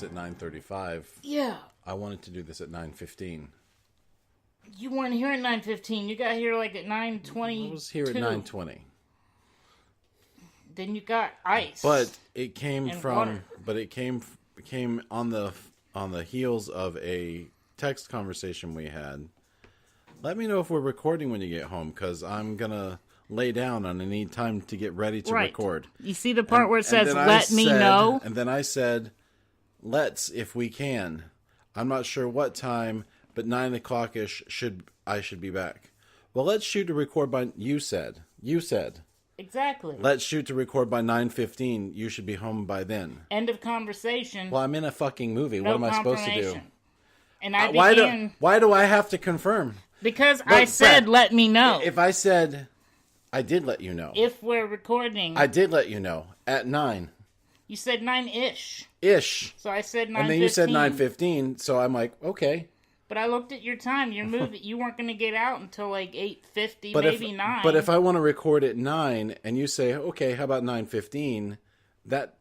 this at 9:35. Yeah. I wanted to do this at 9:15. You weren't here at 9:15. You got here like at 9:20. I was here at 9:20. Then you got ice. But it came from. water. But it came on the heels of a text conversation we had. Let me know if we're recording when you get home, because I'm gonna lay down and I need time to get ready to record. You see the part where it says, let me know? And then I said, let's, if we can. I'm not sure what time, but 9 o'clock-ish I should be back. Well, let's shoot to record by, you said. Exactly. Let's shoot to record by 9:15. You should be home by then. End of conversation. Well, I'm in a fucking movie. No what am I supposed to do? And I why do I have to confirm? Because I said, let me know. If I said, I did let you know. If we're recording. I did let you know. At 9. You said 9-ish. Ish. So I said 9:15. And then you said 9:15, so I'm like, okay. But I looked at your time. Your movie, you weren't going to get out until like 8:50, maybe 9. But if I want to record at 9, and you say, okay, how about 9:15, that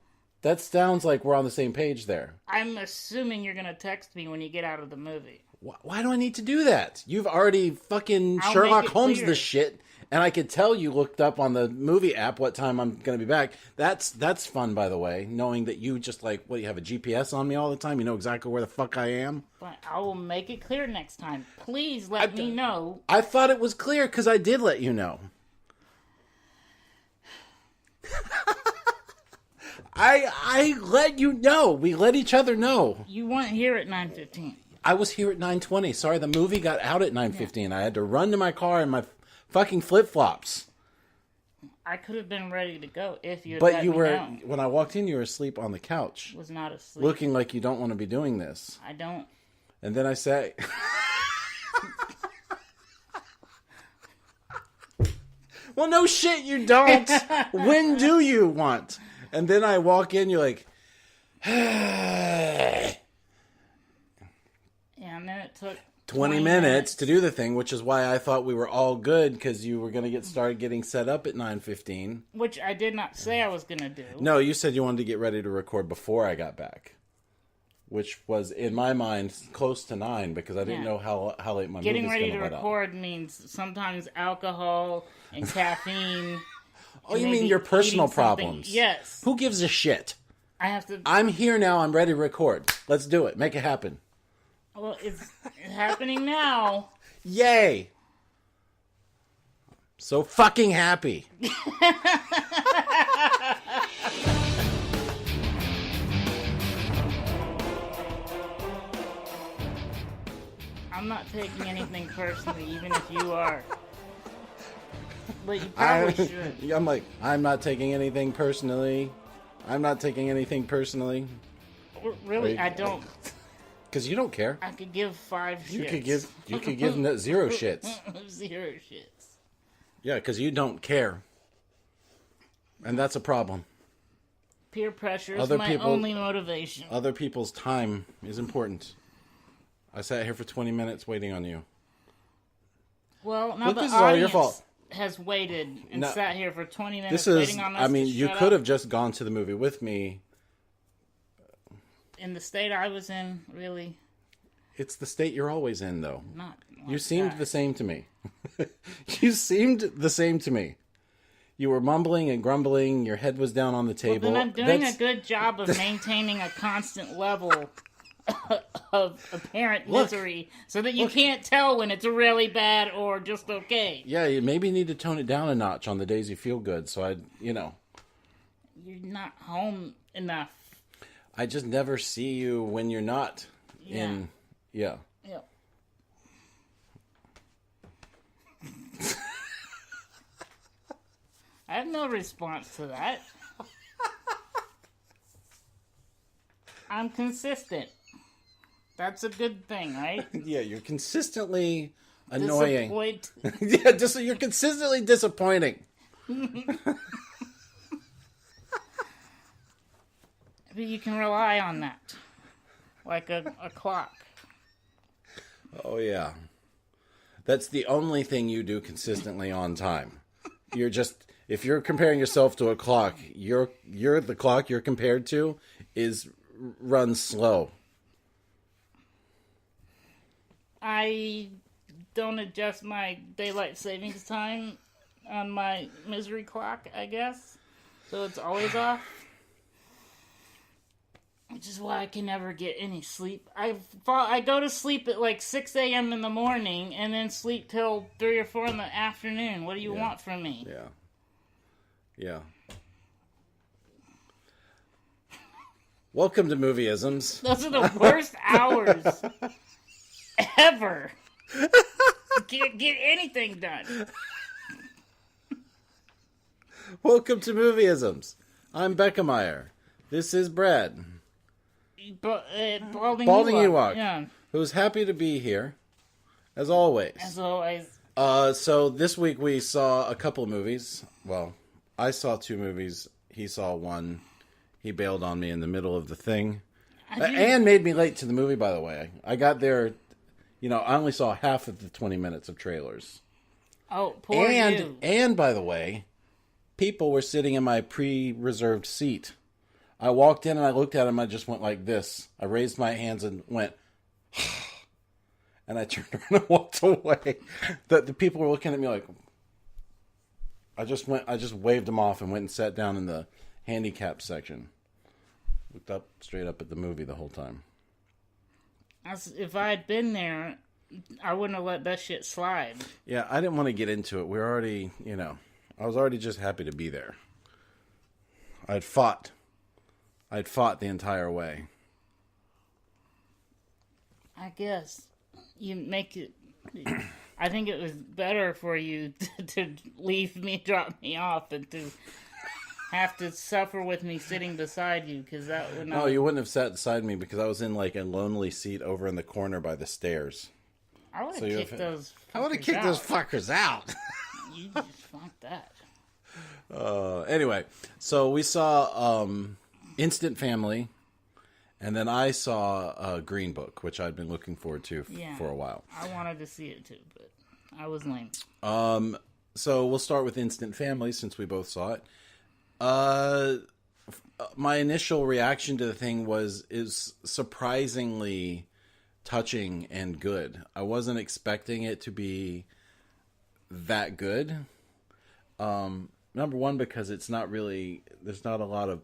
sounds like we're on the same page there. I'm assuming you're going to text me when you get out of the movie. Why do I need to do that? You've already fucking Sherlock Holmes this shit, and I could tell you looked up on the movie app what time I'm going to be back. That's fun, by the way, knowing that you just like, you have a GPS on me all the time? You know exactly where the fuck I am? But I will make it clear next time. Please let me know. I thought it was clear because I did let you know. I let you know. We let each other know. You weren't here at 9:15. I was here at 9:20. Sorry, the movie got out at 9:15. Yeah. I had to run to my car in my fucking flip-flops. I could have been ready to go if you had But let you me were, know. when I walked in, you were asleep on the couch. I was not asleep. Looking like you don't want to be doing this. I don't. And then I say... Well, no shit, you don't. When do you want? And then I walk in, you're like... Yeah, and then it took 20 minutes to do the thing, which is why I thought we were all good, because you were going to get started getting set up at 9:15. Which I did not say I was going to do. No, you said you wanted to get ready to record before I got back. Which was, in my mind, close to 9, because I didn't know how late my movie was going to let up. Getting ready to record means sometimes alcohol and caffeine. Oh, you mean your personal problems? Yes. Who gives a shit? I have to... I'm here now, I'm ready to record. Let's do it. Make it happen. Well, it's happening now. Yay! So fucking happy. I'm not taking anything personally, even if you are. But you probably should. I'm like, I'm not taking anything personally. I'm not taking anything personally. Really, I don't. Because you don't care. I could give 5 shits. You could give 0 shits. 0 shits. Yeah, because you don't care. And that's a problem. Peer pressure is my only motivation. Other people's time is important. I sat here for 20 minutes waiting on you. Well, now the audience has waited and sat here for 20 minutes waiting on us. I mean, you could have just gone to the movie with me. In the state I was in, really? It's the state you're always in, though. Not like you seemed the same to me. You seemed the same to me. You were mumbling and grumbling. Your head was down on the table. Well, then I'm doing a good job of maintaining a constant level of apparent misery so that you can't tell when it's really bad or just okay. Yeah, you maybe need to tone it down a notch on the days you feel good. So You're not home enough. I just never see you when you're not in... Yeah. Yep. I have no response to that. I'm consistent. That's a good thing, right? Yeah, you're consistently annoying. Yeah, you're consistently disappointing. But you can rely on that. Like a clock. Oh, yeah. That's the only thing you do consistently on time. You're just... If you're comparing yourself to a clock, the clock you're compared to is runs slow. I don't adjust my daylight savings time on my misery clock, I guess. So it's always off. Which is why I can never get any sleep. I go to sleep at like 6 a.m. in the morning and then sleep till 3 or 4 in the afternoon. What do you want from me? Yeah. Yeah. Welcome to Movieisms. Those are the worst hours ever. Can't get anything done. Welcome to Movieisms. I'm Bekemeyer. This is Brad. Balding Ewok. Yeah. Who's happy to be here, as always. As always. So this week we saw a couple of movies. Well, I saw 2 movies. He saw 1. He bailed on me in the middle of the thing. And made me late to the movie, by the way. I got there, I only saw half of the 20 minutes of trailers. Oh, poor you. And, by the way, people were sitting in my pre-reserved seat. I walked in and I looked at him. I just went like this. I raised my hands and went, and I turned around and walked away. The people were looking at me like, I just waved them off and went and sat down in the handicap section. Looked up straight up at the movie the whole time. If I had been there, I wouldn't have let that shit slide. Yeah, I didn't want to get into it. We're already, I was already just happy to be there. I'd fought the entire way. I guess you make it. I think it was better for you to leave me, drop me off, than to have to suffer with me sitting beside you, because that would not. No, you wouldn't have sat beside me because I was in like a lonely seat over in the corner by the stairs. I would have kicked those. I would have kicked those fuckers out. You just fucked that. Anyway, so we saw Instant Family, and then I saw Green Book, which I'd been looking forward to for a while. I wanted to see it too, but I was lame. So we'll start with Instant Family since we both saw it. My initial reaction to the thing is surprisingly touching and good. I wasn't expecting it to be that good. Number one, because there's not a lot of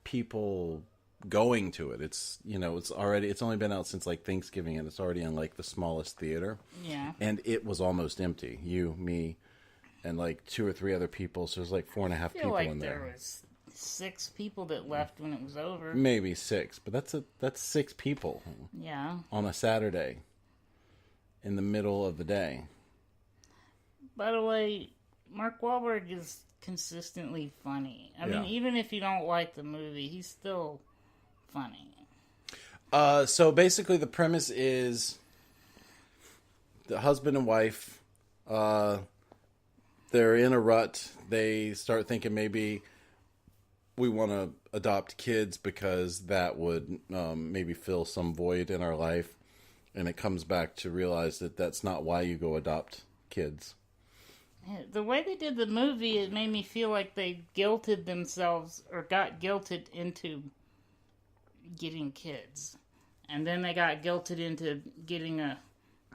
people going to it. It's it's only been out since like Thanksgiving, and it's already in like the smallest theater. Yeah. And it was almost empty. You, me, and like 2 or 3 other people. So there's like 4.5 people in there. There was 6 people that left when it was over. Maybe 6, but that's 6 people. Yeah. On a Saturday, in the middle of the day. By the way, Mark Walburg is consistently funny. I mean, even if you don't like the movie, he's still funny. So basically the premise is the husband and wife, they're in a rut. They start thinking maybe we want to adopt kids because that would maybe fill some void in our life. And it comes back to realize that that's not why you go adopt kids. The way they did the movie, it made me feel like they guilted themselves or got guilted into getting kids. And then they got guilted into getting a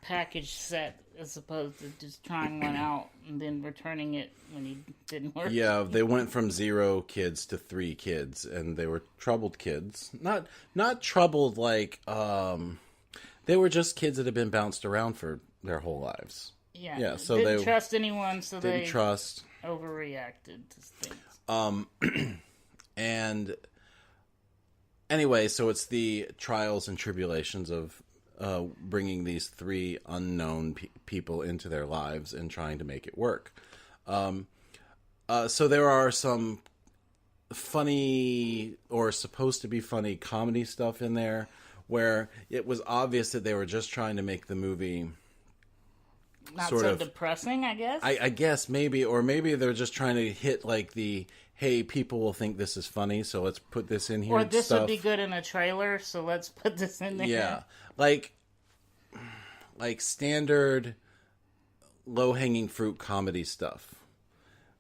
package set as opposed to just trying one out and then returning it when it didn't work. Yeah, they went from 0 kids to 3 kids, and they were troubled kids. Not troubled like they were just kids that had been bounced around for their whole lives. Yeah, so they didn't trust anyone, so they overreacted to things. And anyway, so it's the trials and tribulations of bringing these 3 unknown people into their lives and trying to make it work. So there are some funny or supposed to be funny comedy stuff in there where it was obvious that they were just trying to make the movie not so depressing, I guess. I guess maybe, or maybe they're just trying to hit like the, hey, people will think this is funny, so let's put this in here. Or this would be good in a trailer, so let's put this in there. Yeah, like standard low-hanging fruit comedy stuff.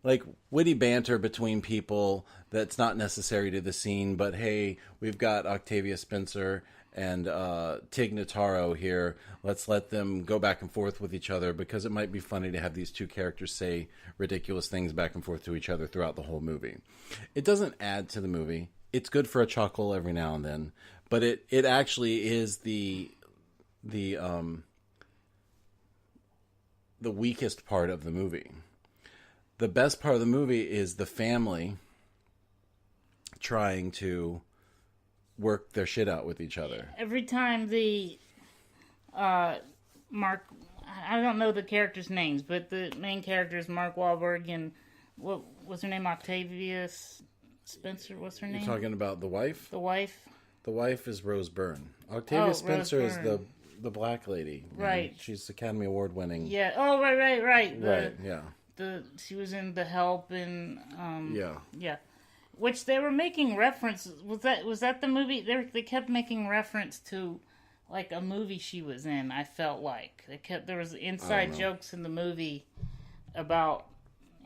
like witty banter between people that's not necessary to the scene, but hey, we've got Octavia Spencer and Tig Notaro here. Let's let them go back and forth with each other because it might be funny to have these two characters say ridiculous things back and forth to each other throughout the whole movie. It doesn't add to the movie. It's good for a chuckle every now and then, but it actually is the weakest part of the movie. The best part of the movie is the family trying to work their shit out with each other. Every time the Mark, I don't know the characters' names, but the main character is Mark Walburg and what was her name? Octavia Spencer. What's her name? You're talking about the wife? The wife. The wife is Rose Byrne. Octavia Spencer Rose is Byrne. the black lady. Right. She's Academy Award winning. Yeah. Oh, right. Right. Yeah. She was in The Help and Yeah. Which they were making references. Was that the movie? They kept making reference to like a movie she was in. I felt like there was inside jokes in the movie about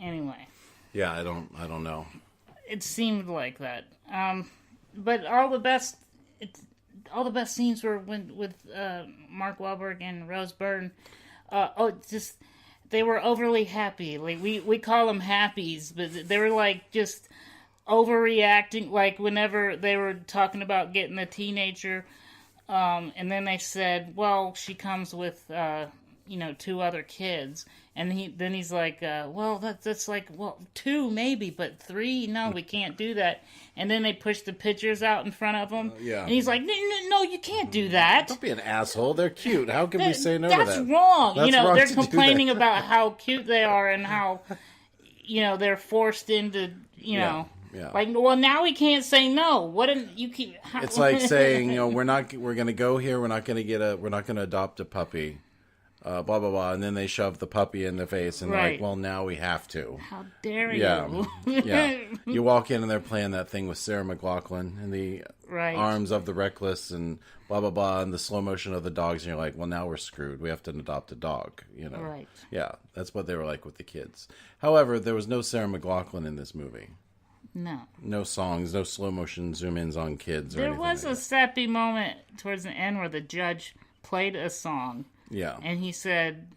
anyway. Yeah, I don't know. It seemed like that. But all the best scenes were with Mark Wahlberg and Rose Byrne. They were overly happy. Like we call them happies, but they were like just overreacting. Like whenever they were talking about getting a teenager, and then they said, "Well, she comes with 2 other kids," and he's like, "Well, that's like 2 maybe, but 3, no, we can't do that." And then they push the pictures out in front of him, and he's like, "No, you can't do that. Don't be an asshole. They're cute. How can we say no to that? That's wrong." That's wrong They're to complaining about how cute they are and how they're forced into Yeah. Like, well, now we can't say no. You keep? It's like saying, we're going to go here. We're not going to adopt a puppy. Blah blah blah, and then they shove the puppy in the face, and Right. like, well, now we have to. How dare you? Yeah. You walk in and they're playing that thing with Sarah McLachlan in the Right. arms of the reckless, and blah blah blah, and the slow motion of the dogs, and you're like, well, now we're screwed. We have to adopt a dog. Right. Yeah, that's what they were like with the kids. However, there was no Sarah McLachlan in this movie. No songs, no slow motion zoom ins on kids. There was a sappy moment towards the end where the judge played a song. Yeah. And he said,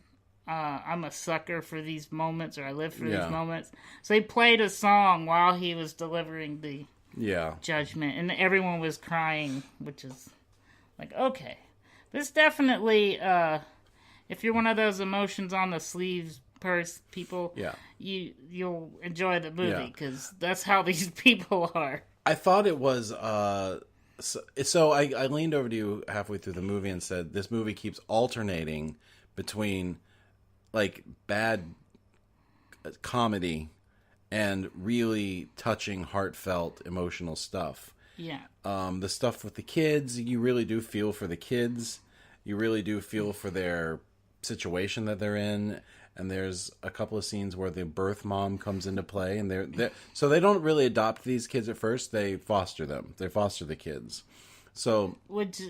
I'm a sucker for these moments, or I live for these moments. So he played a song while he was delivering the judgment, and everyone was crying, which is like, okay. This definitely, if you're one of those emotions on the sleeves purse people, you'll enjoy the movie, because that's how these people are. I thought it was... So I leaned over to you halfway through the movie and said, this movie keeps alternating between like bad comedy and really touching, heartfelt, emotional stuff. Yeah. The stuff with the kids, you really do feel for the kids. You really do feel for their situation that they're in. And there's a couple of scenes where the birth mom comes into play, and so they don't really adopt these kids at first. They foster them. They foster the kids. So, which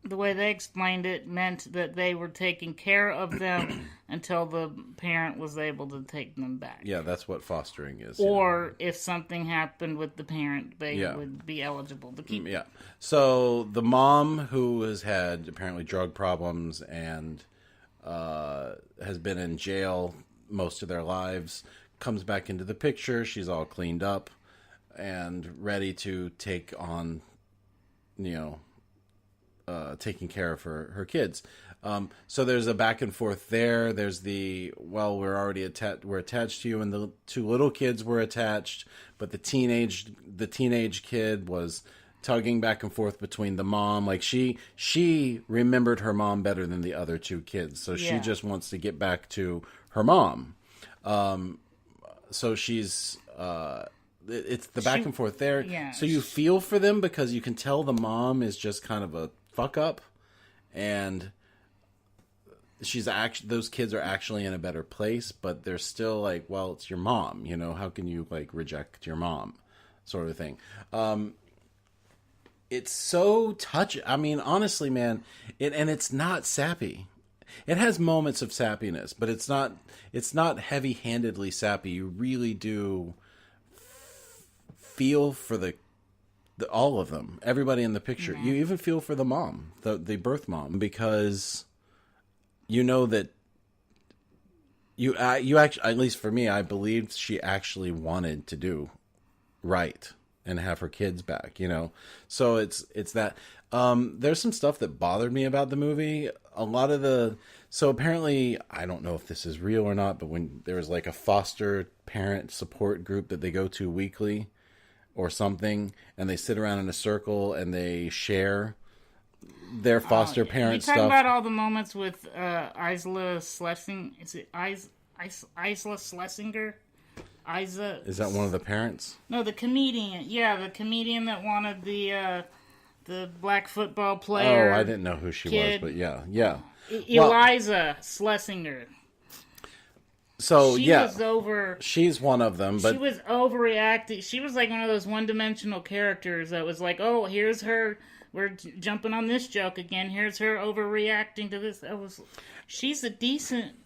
the way they explained it meant that they were taking care of them until the parent was able to take them back. Yeah, that's what fostering is. Or if something happened with the parent, they would be eligible to keep. Yeah. So the mom, who has had apparently drug problems and has been in jail most of their lives, comes back into the picture. She's all cleaned up and ready to take on, taking care of her kids. So there's a back and forth there. There's we're already we're attached to you, and the 2 little kids were attached, but the teenage kid was tugging back and forth between the mom. Like she remembered her mom better than the other 2 kids. So she just wants to get back to her mom. So she's, it's the back and forth there. Yeah. So you feel for them because you can tell the mom is just kind of a fuck up, and those kids are actually in a better place, but they're still like, well, it's your mom, how can you like reject your mom, sort of thing. It's so touching. I mean, honestly, man, and it's not sappy. It has moments of sappiness, but it's not heavy-handedly sappy. You really do feel for the all of them, everybody in the picture. You even feel for the mom, the birth mom, because you know that you actually, at least for me, I believed she actually wanted to do right and have her kids back, So it's that. There's some stuff that bothered me about the movie. So apparently, I don't know if this is real or not, but when there was like a foster parent support group that they go to weekly or something, and they sit around in a circle and they share their foster parent stuff. You talking about all the moments with Isla Schlesinger? Is it Isla Schlesinger? Is that one of the parents? No, the comedian. Yeah, the comedian that wanted the black football player. Oh, I didn't know who she was, but yeah. Eliza Schlesinger. So she's one of them, but she was overreacting. She was like one of those one-dimensional characters that was like, "Oh, here's her. We're jumping on this joke again. Here's her overreacting to this." She's a decent,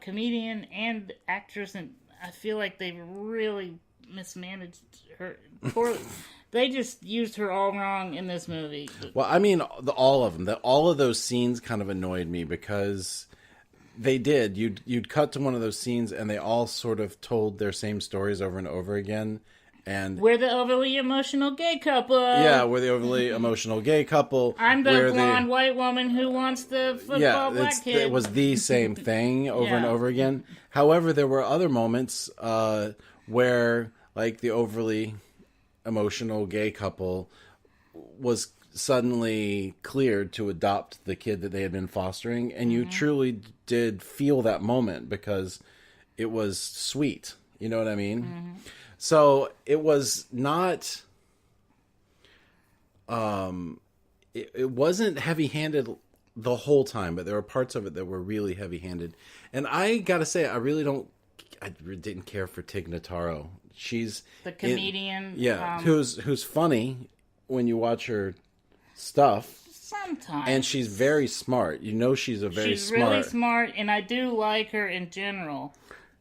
comedian and actress, and I feel like they really mismanaged her. They just used her all wrong in this movie. Well, I mean, all of them. All of those scenes kind of annoyed me because they did. You'd cut to one of those scenes, and they all sort of told their same stories over and over again. And we're the overly emotional gay couple. Yeah, we're the overly emotional gay couple. I'm the blonde white woman who wants the football black kid. It was the same thing over and over again. However, there were other moments where, like, the overly emotional gay couple was suddenly cleared to adopt the kid that they had been fostering, and you truly did feel that moment because it was sweet. You know what I mean? Mm-hmm. So it was not, it wasn't heavy-handed the whole time, but there were parts of it that were really heavy-handed. And I gotta say, I didn't care for Tig Notaro. She's the comedian. Who's funny when you watch her stuff. Sometimes. And she's very smart. She's really smart, and I do like her in general.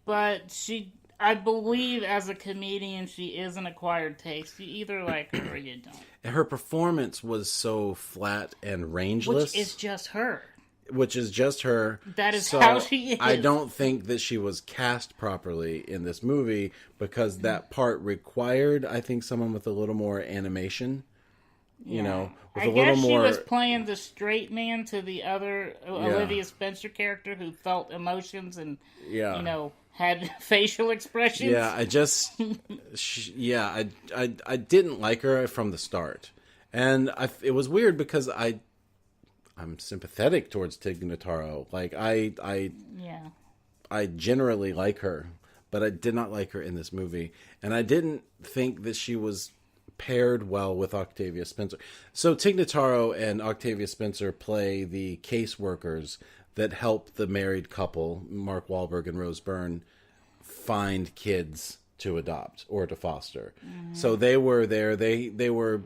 But I believe as a comedian, she is an acquired taste. You either like her or you don't. And her performance was so flat and rangeless. Which is just her. That is how she is. I don't think that she was cast properly in this movie because that part required, I think, someone with a little more animation. With I a little guess more. She was playing the straight man to the other Olivia Spencer character who felt emotions and had facial expressions. Yeah, I didn't like her from the start, and it was weird because I'm sympathetic towards Tig Notaro. Like I generally like her, but I did not like her in this movie, and I didn't think that she was paired well with Octavia Spencer. So Tig Notaro and Octavia Spencer play the caseworkers that help the married couple, Mark Walburg and Rose Byrne, find kids to adopt or to foster. Mm-hmm. So they were there. They were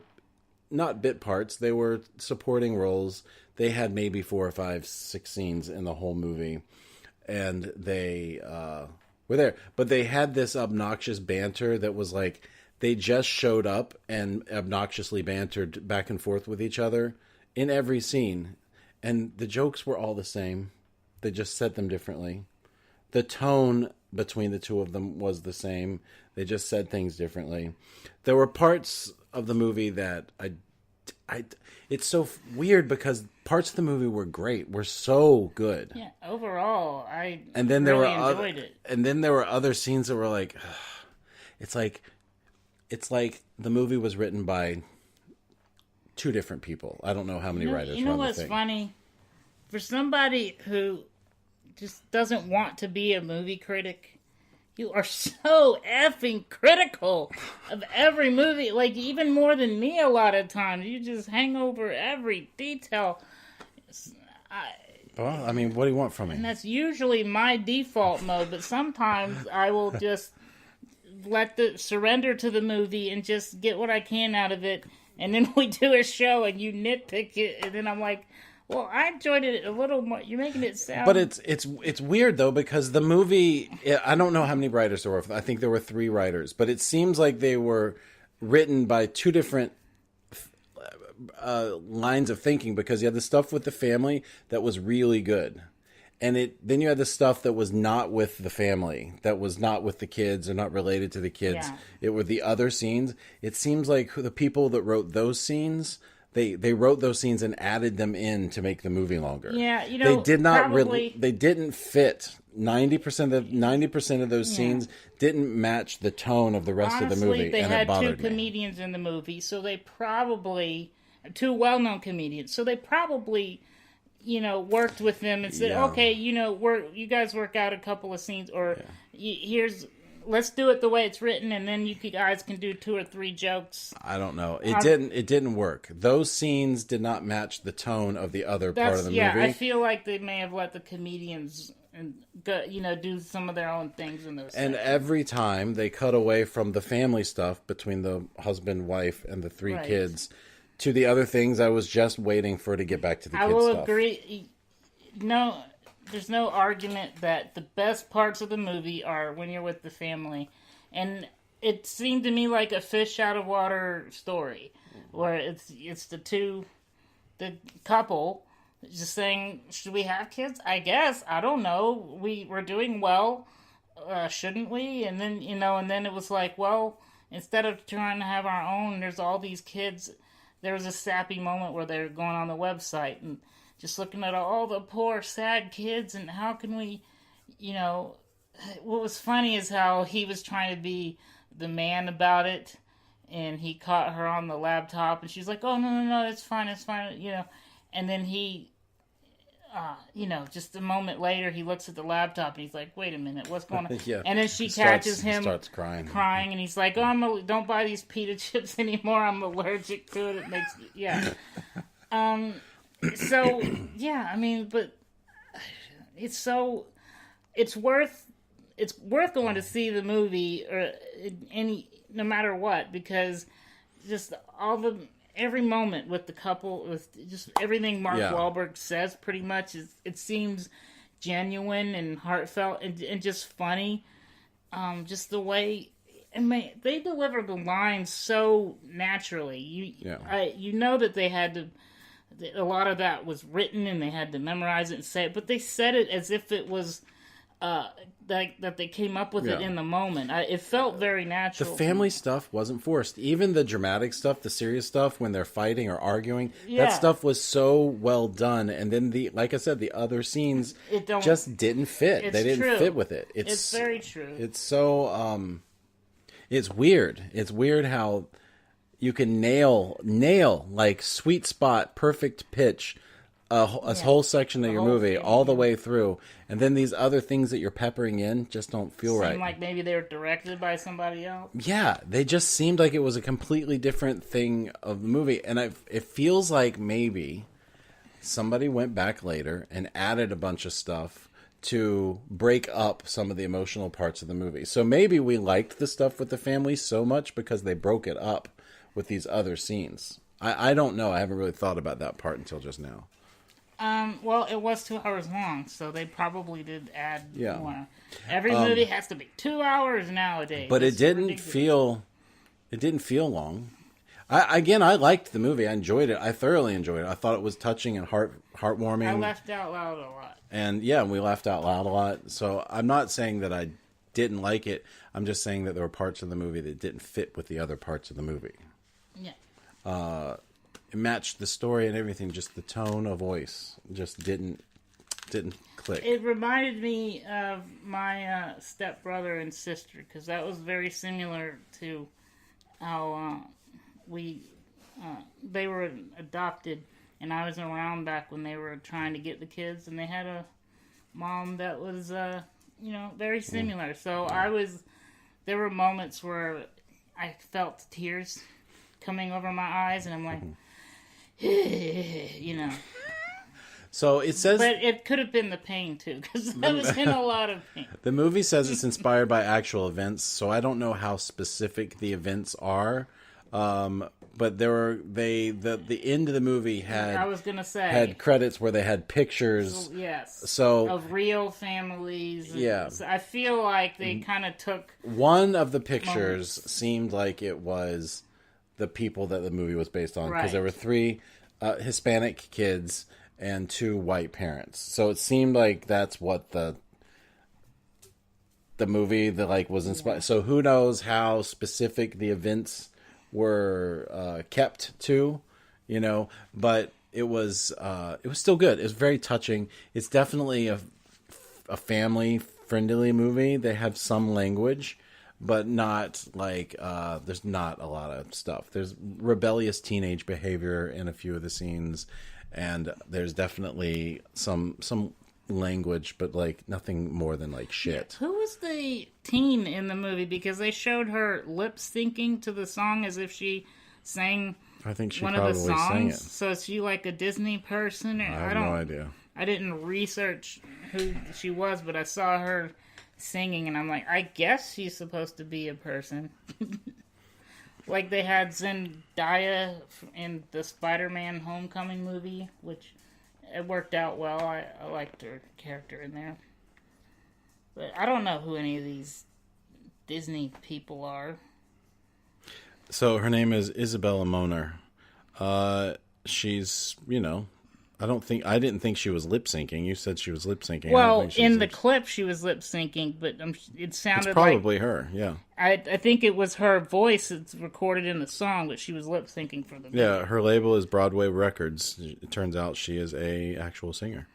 not bit parts. They were supporting roles. They had maybe 4 or 5, 6 scenes in the whole movie, and they were there. But they had this obnoxious banter that was like they just showed up and obnoxiously bantered back and forth with each other in every scene. And the jokes were all the same. They just said them differently. The tone between the two of them was the same. They just said things differently. There were parts of the movie that it's so weird because parts of the movie were great, were so good. Yeah, overall, enjoyed it. And then there were other scenes that were like, it's like the movie was written by 2 different people. I don't know how many writers. You know what's funny? For somebody who just doesn't want to be a movie critic, you are so effing critical of every movie. Like, even more than me a lot of times. You just hang over every detail. Well, I mean, what do you want from me? And that's usually my default mode, but sometimes I will just surrender to the movie and just get what I can out of it. And then we do a show and you nitpick it, and then I'm like, Well, I enjoyed it a little more. You're making it sound... But it's weird, though, because the movie... I don't know how many writers there were. I think there were 3 writers. But it seems like they were written by 2 different lines of thinking, because you had the stuff with the family that was really good. And then you had the stuff that was not with the family, that was not with the kids or not related to the kids. Yeah. It were the other scenes. It seems like the people that wrote those scenes... They wrote those scenes and added them in to make the movie longer. Yeah, you know, they did not probably... they didn't fit. 90% of those scenes didn't match the tone of the rest of the movie, they and had it bothered 2 comedians in the movie, so they probably 2 well-known comedians, so they probably, you know, worked with them and said, okay, you know, you guys work out a couple of scenes, or let's do it the way it's written, and then you guys can do 2 or 3 jokes. I don't know. It didn't work. Those scenes did not match the tone of the other part of the movie. Yeah, I feel like they may have let the comedians, do some of their own things in those. And sections. every time they cut away from the family stuff between the husband, wife, and the 3 kids to the other things, I was just waiting for it to get back to the kids stuff. I will agree. No. There's no argument that the best parts of the movie are when you're with the family. And it seemed to me like a fish out of water story, where it's the couple just saying, should we have kids? I guess. I don't know. We're doing well. Shouldn't we? And then, and then it was like, well, instead of trying to have our own, there's all these kids. There was a sappy moment where they're going on the website and just looking at all the poor, sad kids, and how can we, what was funny is how he was trying to be the man about it, and he caught her on the laptop, and she's like, oh, no, it's fine, and then he, just a moment later, he looks at the laptop, and he's like, wait a minute, what's going on? Yeah. And then she catches him starts crying, and he's like, oh, don't buy these pita chips anymore, I'm allergic to it, So, yeah, I mean, but it's worth going to see the movie, or no matter what, because just every moment with the couple, with just everything Mark Walburg says, pretty much it seems genuine and heartfelt and just funny. Just the way, they deliver the lines so naturally. You know that they had to. A lot of that was written, and they had to memorize it and say it, but they said it as if it was that they came up with it in the moment. It felt very natural. The family stuff wasn't forced. Even the dramatic stuff, the serious stuff, when they're fighting or arguing, that stuff was so well done. And then, like I said, the other scenes just didn't fit. They didn't fit with it. It's very true. It's so... it's weird. It's weird how... You can nail like sweet spot, perfect pitch, a whole section of your movie all the way through, and then these other things that you're peppering in just don't feel right. Like maybe they were directed by somebody else. Yeah, they just seemed like it was a completely different thing of the movie, and it feels like maybe somebody went back later and added a bunch of stuff to break up some of the emotional parts of the movie. So maybe we liked the stuff with the family so much because they broke it up with these other scenes. I don't know. I haven't really thought about that part until just now. Well, it was 2 hours long, so they probably did add more. Every movie has to be 2 hours nowadays. But it didn't feel long. I liked the movie. I enjoyed it. I thoroughly enjoyed it. I thought it was touching and heartwarming. I laughed out loud a lot. And we laughed out loud a lot. So I'm not saying that I didn't like it. I'm just saying that there were parts of the movie that didn't fit with the other parts of the movie. Yeah. It matched the story and everything, just the tone of voice just didn't click. It reminded me of my stepbrother and sister, because that was very similar to how they were adopted, and I was around back when they were trying to get the kids, and they had a mom that was very similar. So there were moments where I felt tears coming over my eyes, and I'm like, So it says... But it could have been the pain, too, because I was in a lot of pain. The movie says it's inspired by actual events, so I don't know how specific the events are. But the end of the movie had, I was gonna say, had credits where they had pictures. So of real families. Yeah. So I feel like they kind of took one of the pictures seemed like it was the people that the movie was based on, because there were 3 Hispanic kids and 2 white parents. So it seemed like that's what the movie that was inspired. So who knows how specific the events were kept to, but it was still good. It was very touching. It's definitely a family friendly movie. They have some language, but not there's not a lot of stuff. There's rebellious teenage behavior in a few of the scenes, and there's definitely some language, but nothing more than shit. Who was the teen in the movie? Because they showed her lip syncing to the song as if she sang. I think she one probably of the songs. sang it. So is she like a Disney person? I have no idea. I didn't research who she was, but I saw her singing, and I'm like, I guess she's supposed to be a person. Like they had Zendaya in the Spider-Man Homecoming movie, which it worked out well. I liked her character in there. But I don't know who any of these Disney people are. So her name is Isabella Moner. She's, I didn't think she was lip syncing. You said she was lip syncing. Well, in the clip she was lip syncing, but it sounded it's probably her, yeah. I think it was her voice that's recorded in the song, but she was lip syncing for the video. Yeah, her label is Broadway Records. It turns out she is a actual singer.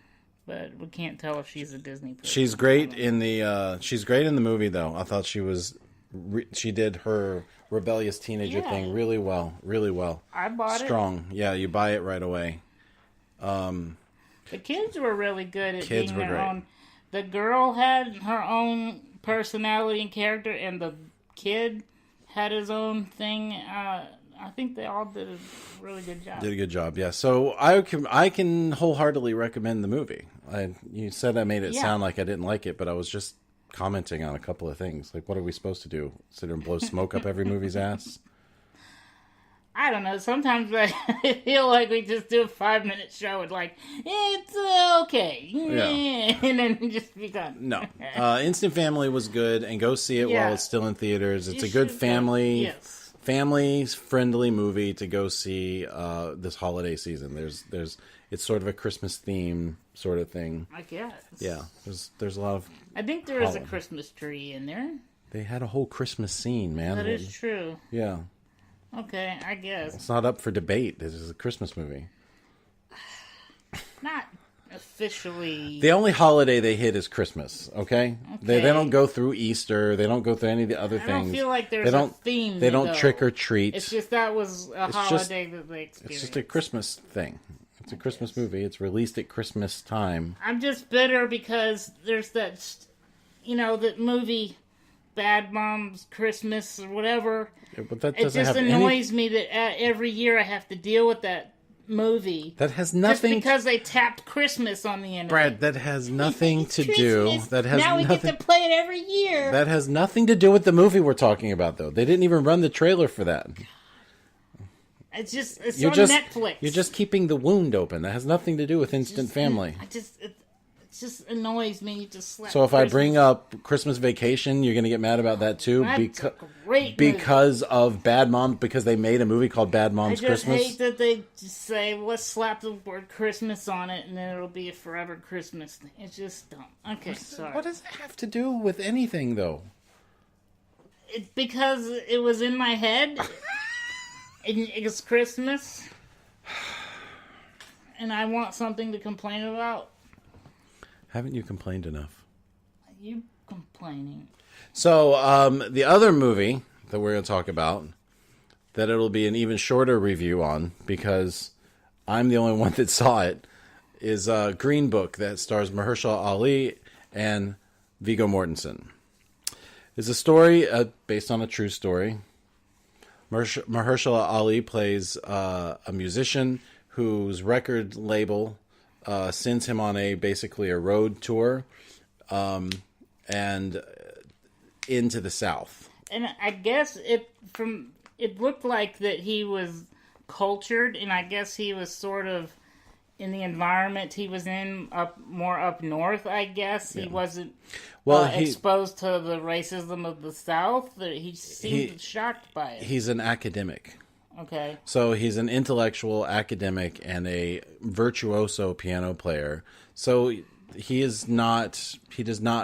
But we can't tell if she's a Disney person. She's great in the movie, though. I thought she did her rebellious teenager thing really well. Really well. I bought it. Strong. Yeah, you buy it right away. The kids were really good at being their great. own. The girl had her own personality and character, and the kid had his own thing. I think they all did a really good job. Did a good job, yeah. So I can wholeheartedly recommend the movie. You said I made it sound like I didn't like it, but I was just commenting on a couple of things. Like, what are we supposed to do? Sit there and blow smoke up every movie's ass? I don't know. Sometimes I feel like we just do a 5-minute show and it's okay. Yeah. And then just be done. No. Instant Family was good, and go see it while it's still in theaters. It's a good family-friendly movie to go see this holiday season. It's sort of a Christmas theme sort of thing. I guess. Yeah. There's a lot of... I think there is a Christmas tree in there. They had a whole Christmas scene, man. That is true. Yeah. Okay, I guess. It's not up for debate. This is a Christmas movie. Not officially. The only holiday they hit is Christmas, okay? They don't go through Easter. They don't go through any of the other things. I don't feel like there's a theme. They don't trick or treat. It's just that was a holiday that they experienced. It's just a Christmas thing. It's a Christmas movie. It's released at Christmas time. I'm just bitter because there's that, that movie... Bad Moms Christmas or whatever. Yeah, but that it just annoys me that every year I have to deal with that movie. That has nothing. Just because they tapped Christmas on the internet. Brad, that has nothing to do. Now we get to play it every year. That has nothing to do with the movie we're talking about, though. They didn't even run the trailer for that. It's on Netflix. You're just keeping the wound open. That has nothing to do with Instant Family. It just annoys me to slap. So if I bring up Christmas Vacation, you're going to get mad about that too? That's a great because of Bad Mom, because they made a movie called Bad Moms Christmas? I just hate that they just say, let's slap the word Christmas on it and then it'll be a forever Christmas thing. It's just dumb. Okay, sorry. What does it have to do with anything, though? It's because it was in my head. It's Christmas. And I want something to complain about. Haven't you complained enough? You complaining. So, the other movie that we're going to talk about, that it'll be an even shorter review on, because I'm the only one that saw it, is Green Book, that stars Mahershala Ali and Viggo Mortensen. It's a story based on a true story. Mahershala Ali plays a musician whose record label sends him on basically a road tour, and into the South. And I guess it looked like that he was cultured, and I guess he was sort of in the environment he was in more up north. I guess he wasn't exposed to the racism of the South. He seemed shocked by it. He's an academic. Okay. So he's an intellectual academic and a virtuoso piano player. So he does not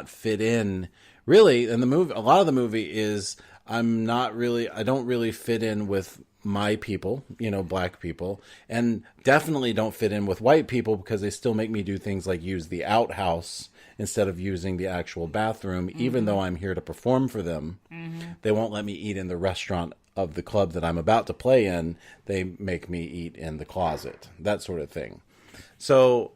fit in really. And a lot of the movie is I don't really fit in with my people, black people, and definitely don't fit in with white people because they still make me do things like use the outhouse instead of using the actual bathroom, even though I'm here to perform for them. They won't let me eat in the restaurant of the club that I'm about to play in. They make me eat in the closet, that sort of thing. So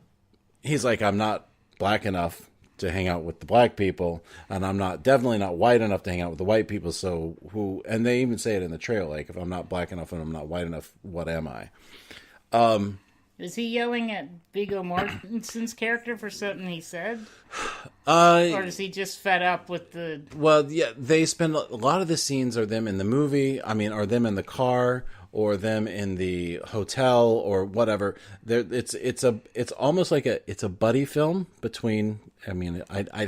he's like, I'm not black enough to hang out with the black people, and I'm definitely not white enough to hang out with the white people. So and they even say it in the trailer, like, if I'm not black enough and I'm not white enough, what am I? Is he yelling at Viggo Mortensen's character for something he said? Or is he just fed up with the... Well, yeah, they spend... A lot of the scenes are them in the movie, are them in the car, or them in the hotel, or whatever. It's almost like it's a buddy film between... I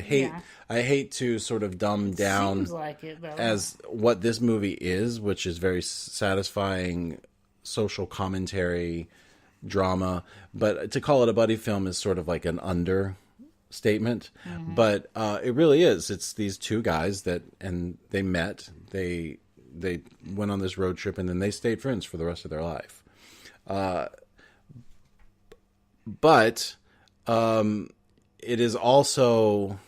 hate to sort of dumb down seems like it, though, as what this movie is, which is very satisfying social commentary drama, but to call it a buddy film is sort of like an understatement. But it really is. It's these two guys and they met, they went on this road trip, and then they stayed friends for the rest of their life. But it is also,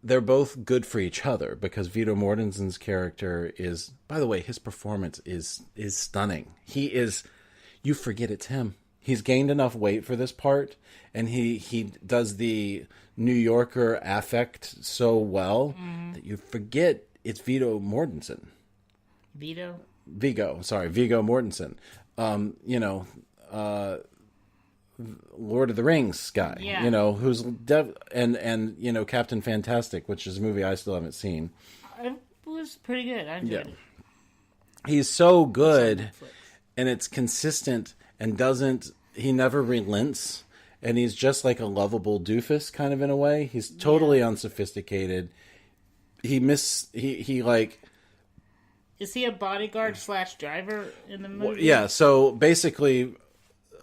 they're both good for each other because Viggo Mortensen's character is, by the way, his performance is stunning. He is, you forget it's him. He's gained enough weight for this part, and he does the New Yorker affect so well that you forget it's Viggo Mortensen. Viggo Mortensen. Lord of the Rings guy, who's and Captain Fantastic, which is a movie I still haven't seen. It was pretty good. I enjoyed it. He's so good, and it's consistent, and he never relents, and he's just like a lovable doofus kind of in a way. He's totally unsophisticated. Is he a bodyguard / driver in the movie? Yeah. So basically,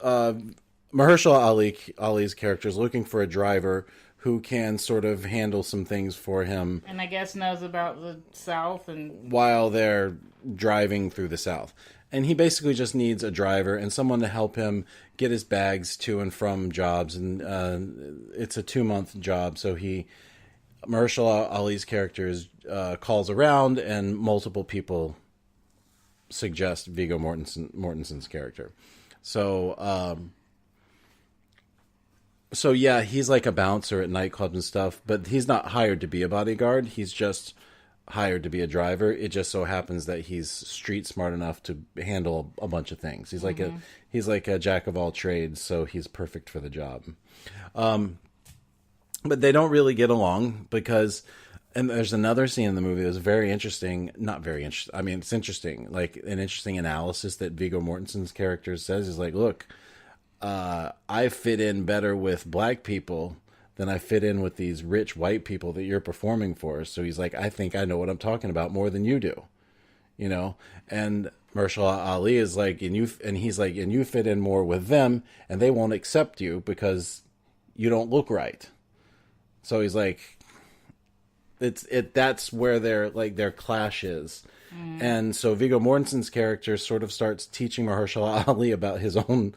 Mahershala Ali's character is looking for a driver who can sort of handle some things for him. And I guess knows about the South while they're driving through the South. And he basically just needs a driver and someone to help him get his bags to and from jobs. And it's a 2-month job, so Mahershala Ali's character calls around, and multiple people suggest Viggo Mortensen's character. So yeah, he's like a bouncer at nightclubs and stuff, but he's not hired to be a bodyguard. He's just hired to be a driver. It just so happens that he's street smart enough to handle a bunch of things. He's like a jack of all trades, so he's perfect for the job. But they don't really get along because, and there's another scene in the movie that's very interesting. Not very interesting. It's interesting. Like an interesting analysis that Viggo Mortensen's character says is like, look, I fit in better with black people than I fit in with these rich white people that you're performing for. So he's like, I think I know what I'm talking about more than you do, and Mahershala Ali is like, and he's like, and you fit in more with them and they won't accept you because you don't look right. So he's like, that's where their clash is. And so Viggo Mortensen's character sort of starts teaching Mahershala Ali about his own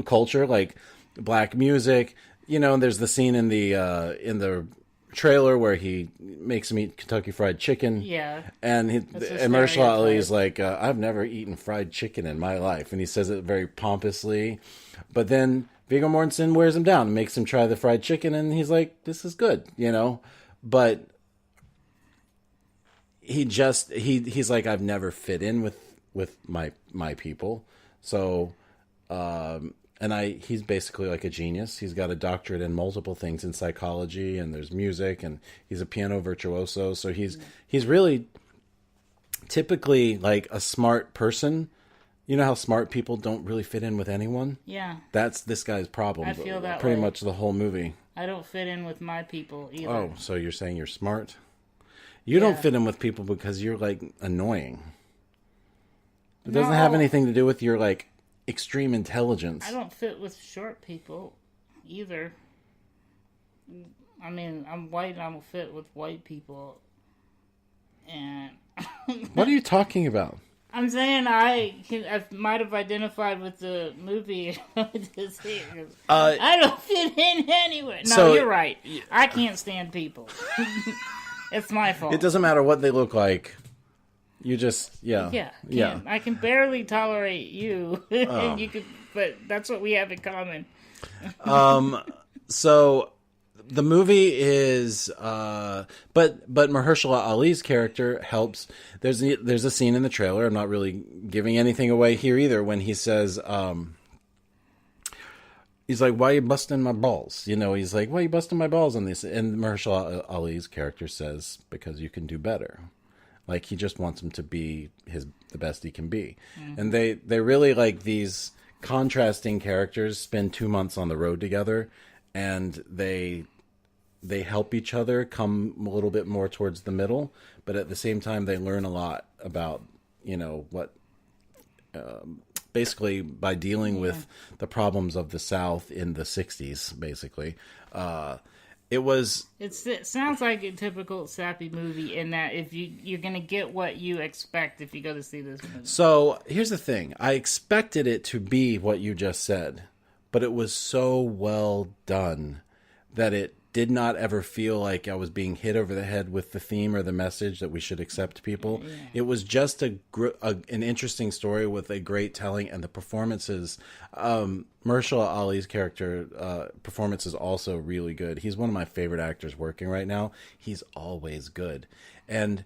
culture, like black music, and there's the scene in the trailer where he makes him eat Kentucky Fried Chicken. Yeah. And Mahershala Ali is like, I've never eaten fried chicken in my life. And he says it very pompously. But then Viggo Mortensen wears him down and makes him try the fried chicken. And he's like, this is good, But he's like, I've never fit in with my people. So, he's basically like a genius. He's got a doctorate in multiple things in psychology, and there's music, and he's a piano virtuoso. So he's really typically like a smart person. You know how smart people don't really fit in with anyone? Yeah. That's this guy's problem. I feel that pretty way. much the whole movie. I don't fit in with my people either. Oh, so you're saying you're smart? You don't fit in with people because you're like annoying. It doesn't have anything to do with your like extreme intelligence. I don't fit with short people either. I mean, I'm white and I don't fit with white people. And what are you talking about? I'm saying I might have identified with the movie. I don't fit in anywhere. No, so, you're right. I can't stand people. It's my fault. It doesn't matter what they look like. You just, yeah. I can barely tolerate you, and you could, but that's what we have in common. So the movie is, but Mahershala Ali's character helps. There's a scene in the trailer. I'm not really giving anything away here either. When he says, he's like, "Why are you busting my balls?" You know, he's like, "Why are you busting my balls on this?" And Mahershala Ali's character says, "Because you can do better." Like he just wants him to be the best he can be. Mm-hmm. And they really like these contrasting characters spend 2 months on the road together, and they help each other come a little bit more towards the middle, but at the same time they learn a lot about, you know, what basically by dealing with the problems of the South in the 60s, basically. It sounds like a typical sappy movie in that if you're going to get what you expect if you go to see this movie. So here's the thing. I expected it to be what you just said, but it was so well done that it did not ever feel like I was being hit over the head with the theme or the message that we should accept people. Yeah. It was just an interesting story with a great telling, and the performances. Mahershala Ali's character performance is also really good. He's one of my favorite actors working right now. He's always good, and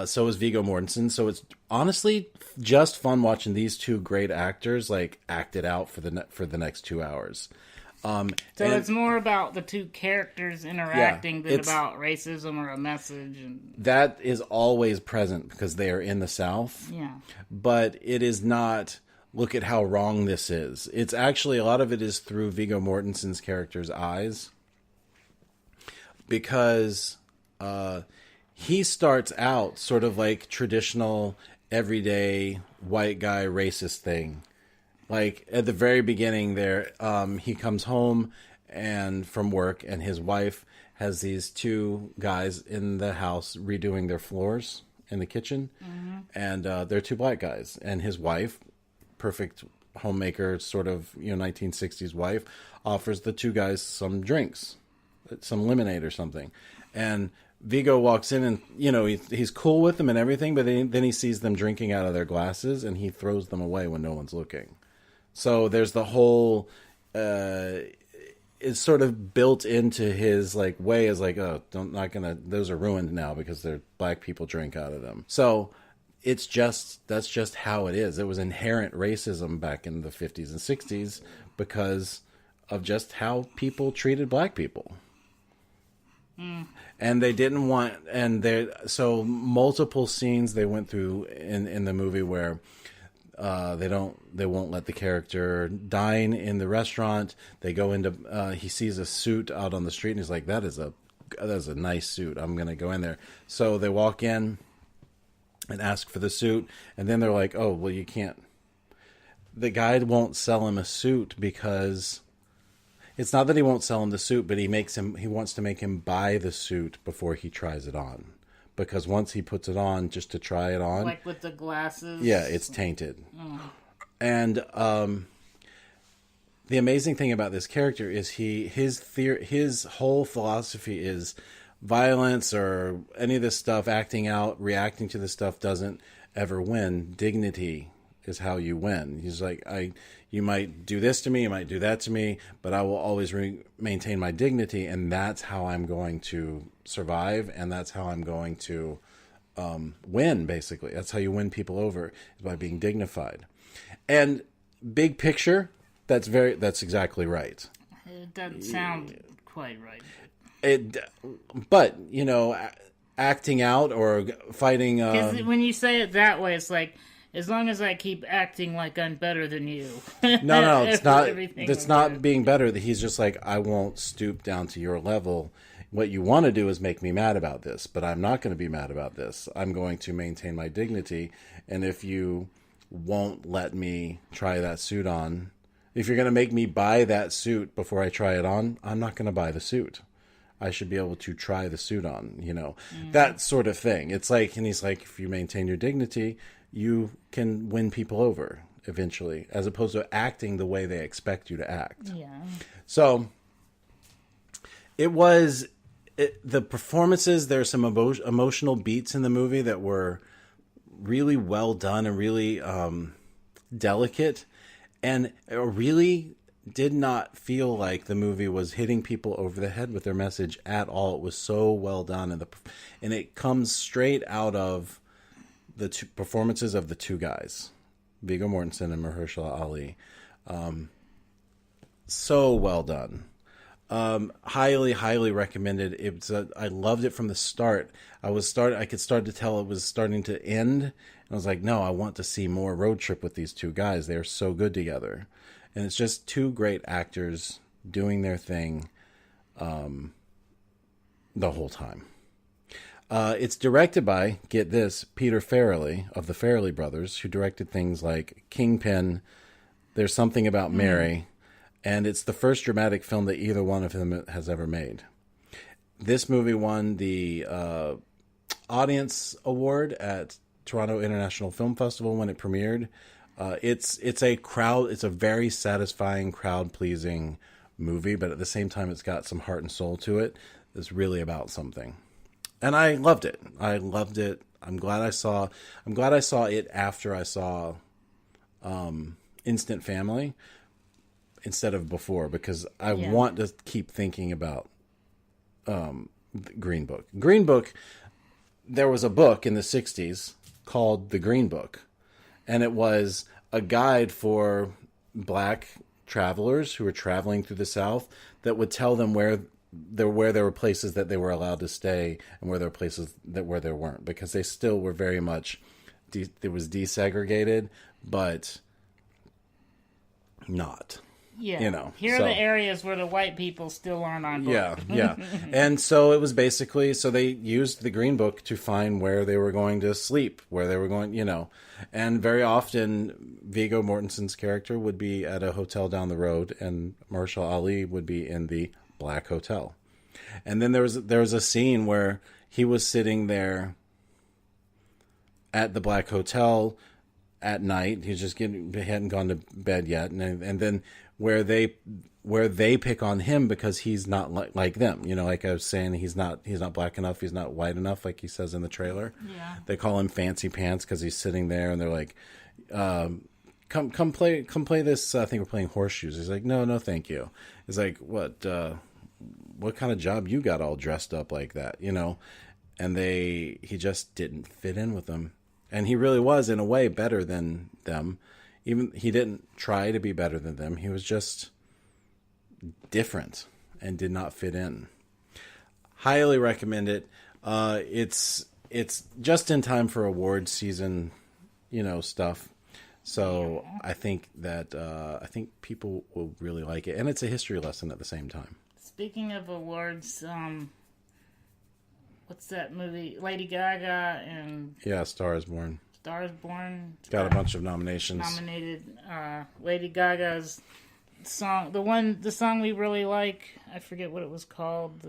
so is Viggo Mortensen. So it's honestly just fun watching these two great actors like act it out for the next 2 hours. So it's more about the two characters interacting than about racism or a message. And that is always present because they are in the South. Yeah. But it is not, look at how wrong this is. It's actually, a lot of it is through Viggo Mortensen's character's eyes. Because he starts out sort of like traditional, everyday, white guy racist thing. Like at the very beginning there, he comes home and from work, and his wife has these two guys in the house redoing their floors in the kitchen. Mm-hmm. And they're two black guys. And his wife, perfect homemaker, sort of 1960s wife, offers the two guys some drinks, some lemonade or something. And Viggo walks in and, he's cool with them and everything, but then he sees them drinking out of their glasses, and he throws them away when no one's looking. So there's the whole, it's sort of built into his like way as like, oh, those are ruined now because they're black people drink out of them. So that's just how it is. It was inherent racism back in the 50s and 60s because of just how people treated black people. Mm. And they didn't want, so multiple scenes they went through in the movie where they won't let the character dine in the restaurant. They go into, he sees a suit out on the street and he's like, that is a nice suit. I'm going to go in there. So they walk in and ask for the suit. And then they're like, oh, well, you can't. The guy won't sell him a suit because it's not that he won't sell him the suit, but he wants to make him buy the suit before he tries it on. Because once he puts it on, just to try it on, like with the glasses, yeah, it's tainted. Oh. And the amazing thing about this character is his whole philosophy is violence or any of this stuff, acting out, reacting to this stuff doesn't ever win. Dignity is how you win. He's like, you might do this to me, you might do that to me, but I will always maintain my dignity, and that's how I'm going to survive, and that's how I'm going to win, basically. That's how you win people over, is by being dignified. And big picture, that's exactly right. It doesn't sound quite right. But, acting out or fighting. Because when you say it that way, it's like, as long as I keep acting like I'm better than you. No, it's not. It's not being better. He's just like, I won't stoop down to your level. What you want to do is make me mad about this, but I'm not going to be mad about this. I'm going to maintain my dignity. And if you won't let me try that suit on, if you're going to make me buy that suit before I try it on, I'm not going to buy the suit. I should be able to try the suit on, that sort of thing. It's like, and he's like, if you maintain your dignity, you can win people over eventually, as opposed to acting the way they expect you to act. Yeah. So the performances, there's some emotional beats in the movie that were really well done and really delicate, and it really did not feel like the movie was hitting people over the head with their message at all. It was so well done, and it comes straight out of the two performances of the two guys, Viggo Mortensen and Mahershala Ali. So well done. Highly, highly recommended. I loved it from the start. I could start to tell it was starting to end. And I was like, no, I want to see more road trip with these two guys. They are so good together. And it's just two great actors doing their thing, the whole time. It's directed by, get this, Peter Farrelly of the Farrelly brothers, who directed things like Kingpin, There's Something About Mary, and it's the first dramatic film that either one of them has ever made. This movie won the Audience Award at Toronto International Film Festival when it premiered. It's a very satisfying, crowd-pleasing movie, but at the same time, it's got some heart and soul to it. It's really about something. And I loved it. I'm glad I saw it after I saw Instant Family instead of before, because I want to keep thinking about Green Book. Green Book, there was a book in the 60s called The Green Book, and it was a guide for black travelers who were traveling through the South that would tell them where there were places that they were allowed to stay and where there were places where there weren't, because they still were very much it was desegregated, but not. Yeah. Here are the areas where the white people still aren't on board. Yeah. And so it was basically, so they used the Green Book to find where they were going to sleep, where they were going, and very often Viggo Mortensen's character would be at a hotel down the road and Mahershala Ali would be in the Black Hotel. And then there was a scene where he was sitting there at the Black Hotel at night. He hadn't gone to bed yet, and then where they pick on him because he's not like them. Like I was saying, he's not black enough, he's not white enough, like he says in the trailer. Yeah. They call him Fancy Pants because he's sitting there, and they're like, come play this. I think we're playing horseshoes. He's like, no, thank you. He's like, what kind of job you got all dressed up like that? And he just didn't fit in with them. And he really was, in a way, better than them. Even he didn't try to be better than them. He was just different and did not fit in. Highly recommend it. It's just in time for awards season, stuff. So I think that people will really like it, and it's a history lesson at the same time. Speaking of awards, what's that movie? Lady Gaga and Star is Born. Star is Born. Got a bunch of nominations. Nominated Lady Gaga's song, the song we really like. I forget what it was called.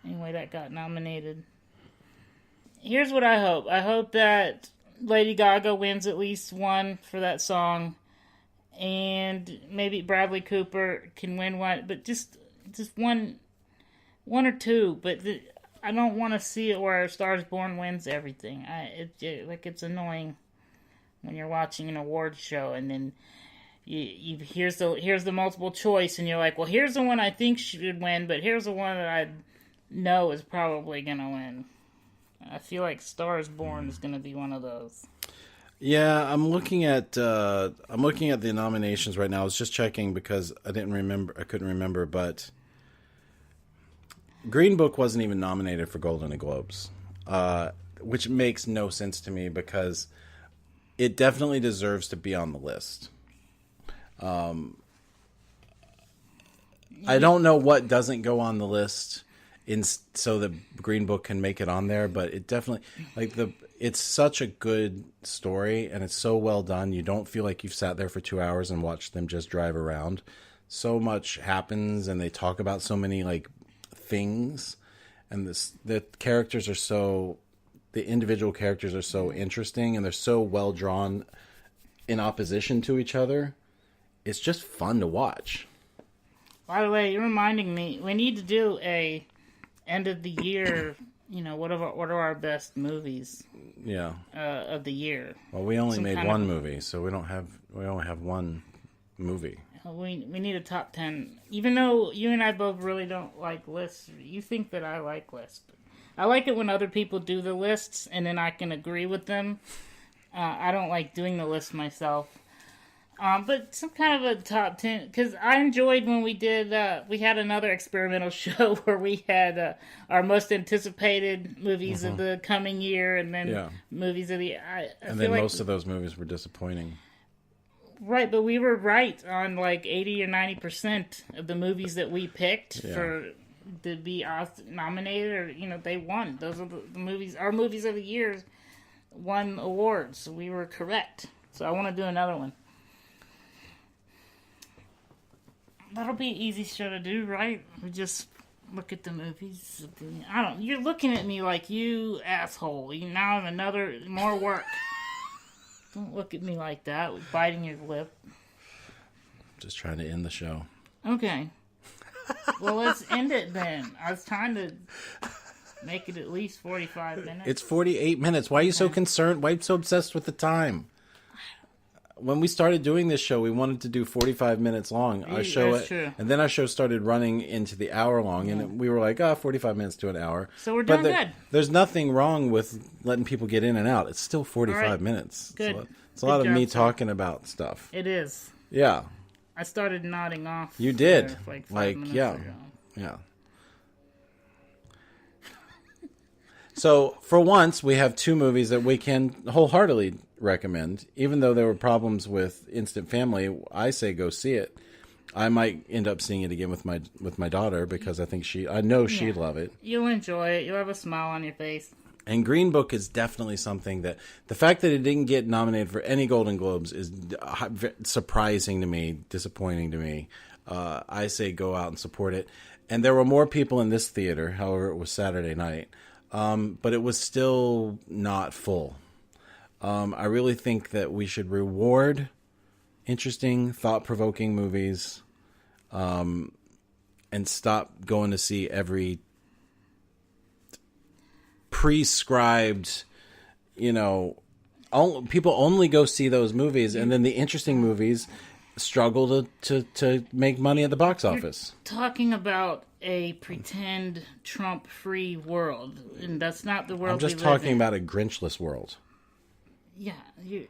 Anyway, that got nominated. Here's what I hope. I hope that Lady Gaga wins at least one for that song, and maybe Bradley Cooper can win one, but just one or two. But I don't want to see it where Stars Born wins everything. It's annoying when you're watching an award show and then here's the multiple choice and you're like, well, here's the one I think should win, but here's the one that I know is probably gonna win. I feel like Stars Born is gonna be one of those. Yeah, I'm looking at the nominations right now. I was just checking because I couldn't remember, but Green Book wasn't even nominated for Golden Globes. which makes no sense to me because it definitely deserves to be on the list. I don't know what doesn't go on the list so the Green Book can make it on there, but it definitely it's such a good story and it's so well done. You don't feel like you've sat there for 2 hours and watched them just drive around. So much happens and they talk about so many like things, and the characters are the individual characters are so interesting and they're so well drawn in opposition to each other. It's just fun to watch. By the way, you're reminding me, we need to do a end of the year, what are our best movies of the year. Well, we only made one movie, so we only have one movie. We need a top 10. Even though you and I both really don't like lists, you think that I like lists. I like it when other people do the lists and then I can agree with them. I don't like doing the list myself. But some kind of a top 10, because I enjoyed when we did, we had another experimental show where we had our most anticipated movies of the coming year and then movies of the... and then most of those movies were disappointing. Right, but we were right on like 80 or 90% of the movies that we picked to be nominated, or, they won. Those are the movies, our movies of the year won awards, so we were correct. So I want to do another one. That'll be an easy show to do, right? We just look at the movies. You're looking at me like, you asshole. You now have more work. Don't look at me like that, biting your lip. Just trying to end the show. Okay. Well, let's end it then. I was trying to make it at least 45 minutes. It's 48 minutes. Why are you so concerned? Why are you so obsessed with the time? When we started doing this show, we wanted to do 45 minutes long. That's true. And then our show started running into the hour long, and we were like, 45 minutes to an hour. So we're doing good. There's nothing wrong with letting people get in and out. It's still 45 minutes. Good. It's a lot of me talking about stuff. It is. Yeah. I started nodding off. You did. Like 5 minutes ago. Yeah. So, for once, we have two movies that we can wholeheartedly recommend. Even though there were problems with Instant Family, I say go see it. I might end up seeing it again with my daughter because I know she'd love it. You'll enjoy it. You'll have a smile on your face. And Green Book is definitely something that the fact that it didn't get nominated for any Golden Globes is surprising to me, disappointing to me. I say go out and support it. And there were more people in this theater, however, it was Saturday night. But it was still not full. I really think that we should reward interesting, thought-provoking movies, and stop going to see every prescribed, people only go see those movies, and then the interesting movies struggle to make money at the box office. You're talking about a pretend Trump-free world, and that's not the world I'm just talking about a Grinchless world. Yeah, you're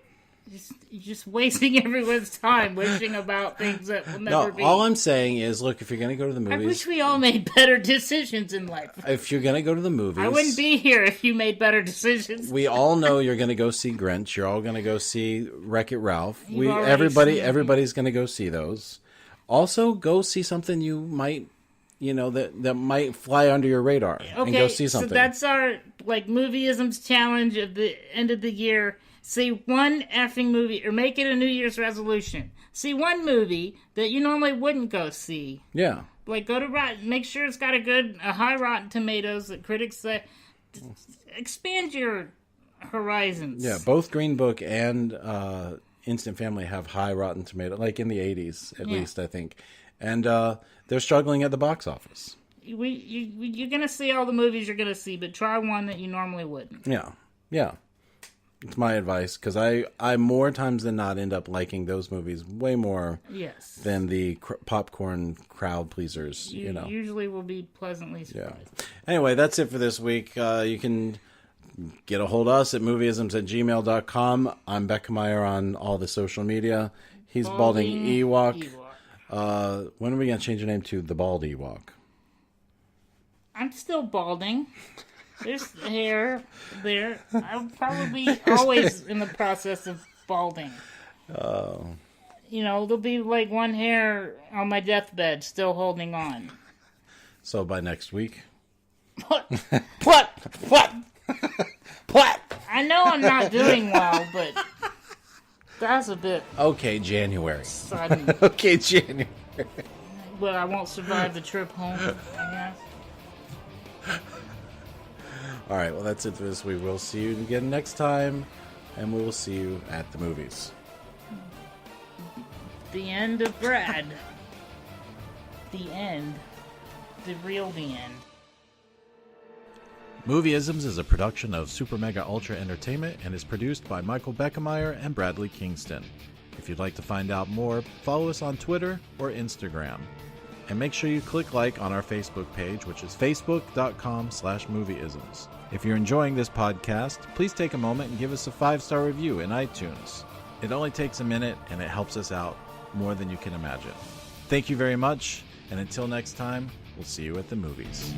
just wasting everyone's time wishing about things that will never be. All I'm saying is, look, if you're going to go to the movies... I wish we all made better decisions in life. If you're going to go to the movies... I wouldn't be here if you made better decisions. We all know you're going to go see Grinch. You're all going to go see Wreck-It Ralph. Everybody's going to go see those. Also, go see something you might... that might fly under your radar. Okay, and go see something. So that's our Movieisms challenge of the end of the year. See one effing movie, or make it a New Year's resolution. See one movie that you normally wouldn't go see. Yeah. Go to make sure it's got a high Rotten Tomatoes that critics say. Expand your horizons. Yeah, both Green Book and Instant Family have high Rotten Tomatoes, like in the 80s at least, I think. And they're struggling at the box office. You're going to see all the movies you're going to see, but try one that you normally wouldn't. Yeah. It's my advice, because I more times than not end up liking those movies way more than the popcorn crowd pleasers. You usually will be pleasantly surprised. Yeah. Anyway, that's it for this week. You can get a hold of us at movieisms@gmail.com. I'm Bekemeyer on all the social media. He's Balding Ewok. When are we going to change your name to the Bald Ewok? I'm still balding. There's hair there. I'm probably always in the process of balding. Oh. You know, there'll be like one hair on my deathbed still holding on. So by next week? What? What? I know I'm not doing well, but that's a bit Okay, January. sudden. Okay, January. But I won't survive the trip home, I guess. All right, well, that's it for this week. We'll see you again next time, and we will see you at the movies. The end of Brad. The end. The real the end. Movieisms is a production of Super Mega Ultra Entertainment and is produced by Michael Bekemeyer and Bradley Kingston. If you'd like to find out more, follow us on Twitter or Instagram. And make sure you click like on our Facebook page, which is facebook.com/movieisms. If you're enjoying this podcast, please take a moment and give us a 5-star review in iTunes. It only takes a minute and it helps us out more than you can imagine. Thank you very much, and until next time, we'll see you at the movies.